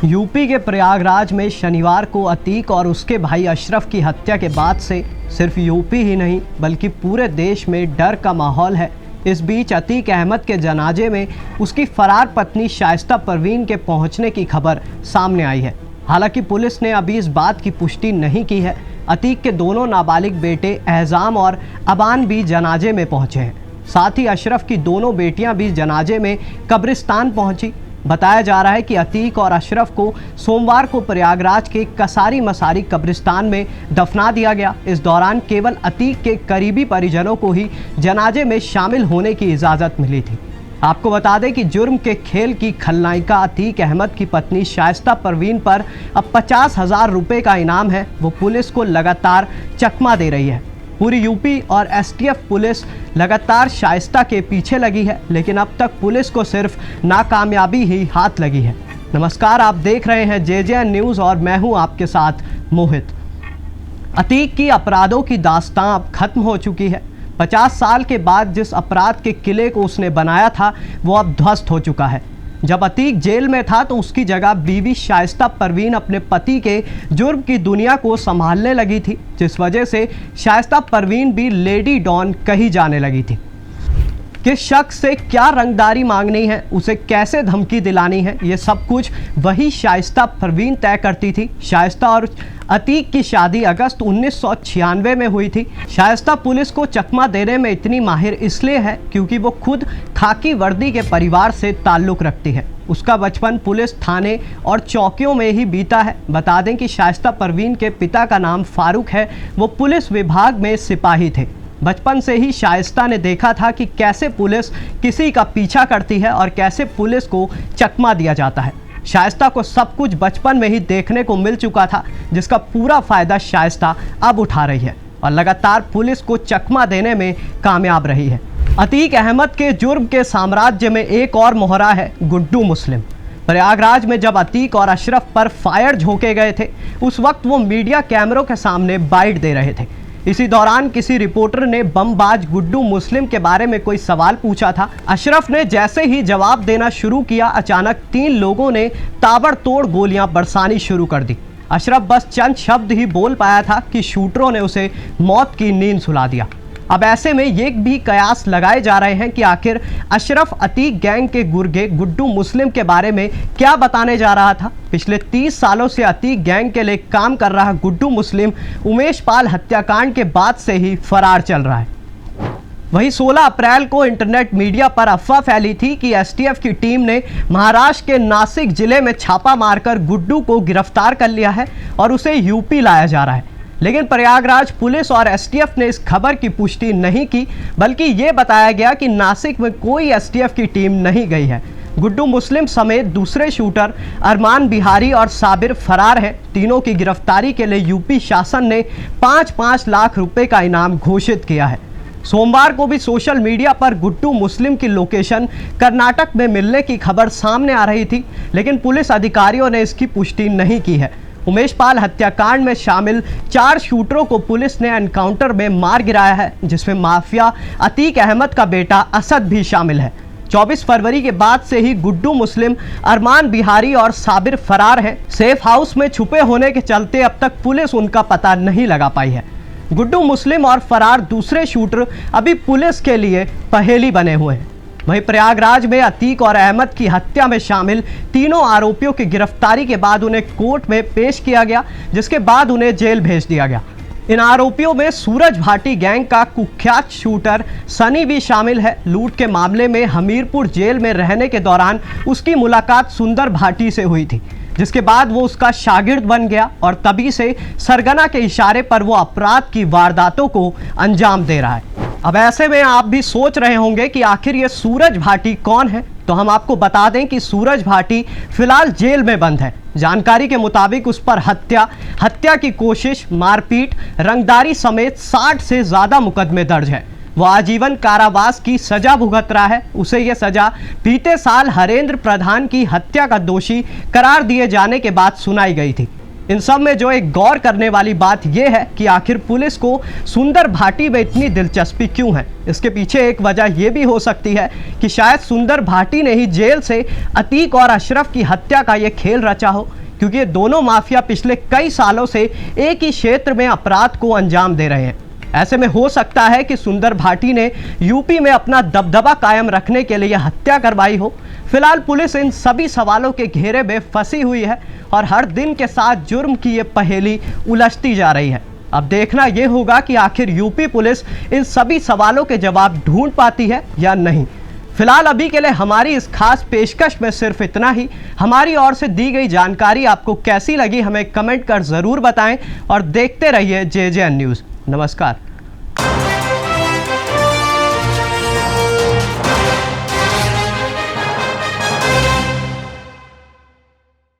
UP के प्रयागराज में शनिवार को अतीक और उसके भाई अशरफ की हत्या के बाद से सिर्फ यूपी ही नहीं बल्कि पूरे देश में डर का माहौल है। इस बीच अतीक अहमद के जनाजे में उसकी फरार पत्नी शाइस्ता परवीन के पहुंचने की खबर सामने आई है। हालांकि पुलिस ने अभी इस बात की पुष्टि नहीं की है। अतीक के दोनों नाबालिग बेटे एहजाम और अबान भी जनाजे में पहुंचे हैं। साथ ही अशरफ की दोनों बेटियां भी जनाजे में कब्रिस्तान पहुंची। बताया जा रहा है कि अतीक और अशरफ को सोमवार को प्रयागराज के कसारी मसारी कब्रिस्तान में दफना दिया गया। इस दौरान केवल अतीक के करीबी परिजनों को ही जनाजे में शामिल होने की इजाज़त मिली थी। आपको बता दें कि जुर्म के खेल की खलनायिका अतीक अहमद की पत्नी शाइस्ता परवीन पर अब 50,000 रुपये का इनाम है। वो पुलिस को लगातार चकमा दे रही है। पूरी यूपी और एसटीएफ पुलिस लगातार शाइस्ता के पीछे लगी है, लेकिन अब तक पुलिस को सिर्फ नाकामयाबी ही हाथ लगी है। नमस्कार, आप देख रहे हैं जेजेएन न्यूज़ और मैं हूं आपके साथ मोहित। अतीक की अपराधों की दास्तां अब खत्म हो चुकी है। 50 साल के बाद जिस अपराध के किले को उसने बनाया था वो अब ध्वस्त हो चुका है। जब अतीक जेल में था तो उसकी जगह बीवी शाइस्ता परवीन अपने पति के जुर्म की दुनिया को संभालने लगी थी, जिस वजह से शाइस्ता परवीन भी लेडी डॉन कही जाने लगी थी। किस शख्स से क्या रंगदारी मांगनी है, उसे कैसे धमकी दिलानी है, ये सब कुछ वही शाइस्ता परवीन तय करती थी। शाइस्ता और अतीक की शादी अगस्त 1996 में हुई थी। शाइस्ता पुलिस को चकमा देने में इतनी माहिर इसलिए है क्योंकि वो खुद खाकी वर्दी के परिवार से ताल्लुक़ रखती है। उसका बचपन पुलिस थाने और चौकियों में ही बीता है। बता दें कि शाइस्ता परवीन के पिता का नाम फारूक है। वो पुलिस विभाग में सिपाही थे। बचपन से ही शाइस्ता ने देखा था कि कैसे पुलिस किसी का पीछा करती है और कैसे पुलिस को चकमा दिया जाता है। शाइस्ता को सब कुछ बचपन में ही देखने को मिल चुका था, जिसका पूरा फायदा शाइस्ता अब उठा रही है और लगातार पुलिस को चकमा देने में कामयाब रही है। अतीक अहमद के जुर्म के साम्राज्य में एक और मोहरा है गुड्डू मुस्लिम। प्रयागराज में जब अतीक और अशरफ पर फायर झोंके गए थे, उस वक्त वो मीडिया कैमरों के सामने बाइट दे रहे थे। इसी दौरान किसी रिपोर्टर ने बमबाज गुड्डू मुस्लिम के बारे में कोई सवाल पूछा था। अशरफ ने जैसे ही जवाब देना शुरू किया, अचानक 3 लोगों ने ताबड़तोड़ गोलियां बरसानी शुरू कर दी। अशरफ बस चंद शब्द ही बोल पाया था कि शूटरों ने उसे मौत की नींद सुला दिया। अब ऐसे में ये भी कयास लगाए जा रहे हैं कि आखिर अशरफ अतीक गैंग के गुर्गे गुड्डू मुस्लिम के बारे में क्या बताने जा रहा था। पिछले 30 सालों से अतीक गैंग के लिए काम कर रहा गुड्डू मुस्लिम उमेश पाल हत्याकांड के बाद से ही फरार चल रहा है। वहीं 16 अप्रैल को इंटरनेट मीडिया पर अफवाह फैली थी कि एसटीएफ की टीम ने महाराष्ट्र के नासिक जिले में छापा मारकर गुड्डू को गिरफ्तार कर लिया है और उसे यूपी लाया जा रहा है। लेकिन प्रयागराज पुलिस और एसटीएफ ने इस खबर की पुष्टि नहीं की, बल्कि ये बताया गया कि नासिक में कोई एसटीएफ की टीम नहीं गई है। गुड्डू मुस्लिम समेत दूसरे शूटर अरमान बिहारी और साबिर फरार हैं। तीनों की गिरफ्तारी के लिए यूपी शासन ने 5-5 लाख रुपए का इनाम घोषित किया है। सोमवार को भी सोशल मीडिया पर गुड्डू मुस्लिम की लोकेशन कर्नाटक में मिलने की खबर सामने आ रही थी, लेकिन पुलिस अधिकारियों ने इसकी पुष्टि नहीं की है। उमेश पाल हत्याकांड में शामिल 4 शूटरों को पुलिस ने एनकाउंटर में मार गिराया है, जिसमें माफिया अतीक अहमद का बेटा असद भी शामिल है। 24 फरवरी के बाद से ही गुड्डू मुस्लिम, अरमान बिहारी और साबिर फरार हैं। सेफ हाउस में छुपे होने के चलते अब तक पुलिस उनका पता नहीं लगा पाई है। गुड्डू मुस्लिम और फरार दूसरे शूटर अभी पुलिस के लिए पहेली बने हुए हैं। वहीं प्रयागराज में अतीक और अहमद की हत्या में शामिल तीनों आरोपियों की गिरफ्तारी के बाद उन्हें कोर्ट में पेश किया गया, जिसके बाद उन्हें जेल भेज दिया गया। इन आरोपियों में सूरज भाटी गैंग का कुख्यात शूटर सनी भी शामिल है। लूट के मामले में हमीरपुर जेल में रहने के दौरान उसकी मुलाकात सुंदर भाटी से हुई थी, जिसके बाद वो उसका शागिर्द बन गया और तभी से सरगना के इशारे पर वो अपराध की वारदातों को अंजाम दे रहा है। अब ऐसे में आप भी सोच रहे होंगे कि आखिर ये सूरज भाटी कौन है, तो हम आपको बता दें कि सूरज भाटी फिलहाल जेल में बंद है। जानकारी के मुताबिक उस पर हत्या की कोशिश, मारपीट, रंगदारी समेत 60 से ज़्यादा मुकदमे दर्ज है। वो आजीवन कारावास की सजा भुगत रहा है। उसे यह सजा बीते साल हरेंद्र प्रधान की हत्या का दोषी करार दिए जाने के बाद सुनाई गई थी। इन सब में जो एक गौर करने वाली बात यह है कि आखिर पुलिस को सुंदर भाटी में इतनी दिलचस्पी क्यों है। इसके पीछे एक वजह यह भी हो सकती है कि शायद सुंदर भाटी ने ही जेल से अतीक और अशरफ की हत्या का यह खेल रचा हो, क्योंकि ये दोनों माफिया पिछले कई सालों से एक ही क्षेत्र में अपराध को अंजाम दे रहे हैं। ऐसे में हो सकता है कि सुंदर भाटी ने यूपी में अपना दबदबा कायम रखने के लिए हत्या करवाई हो। फिलहाल पुलिस इन सभी सवालों के घेरे में फंसी हुई है और हर दिन के साथ जुर्म की ये पहेली उलझती जा रही है। अब देखना यह होगा कि आखिर यूपी पुलिस इन सभी सवालों के जवाब ढूंढ पाती है या नहीं। फिलहाल अभी के लिए हमारी इस खास पेशकश में सिर्फ इतना ही। हमारी ओर से दी गई जानकारी आपको कैसी लगी हमें कमेंट कर ज़रूर बताएं और देखते रहिए JJN न्यूज़। नमस्कार।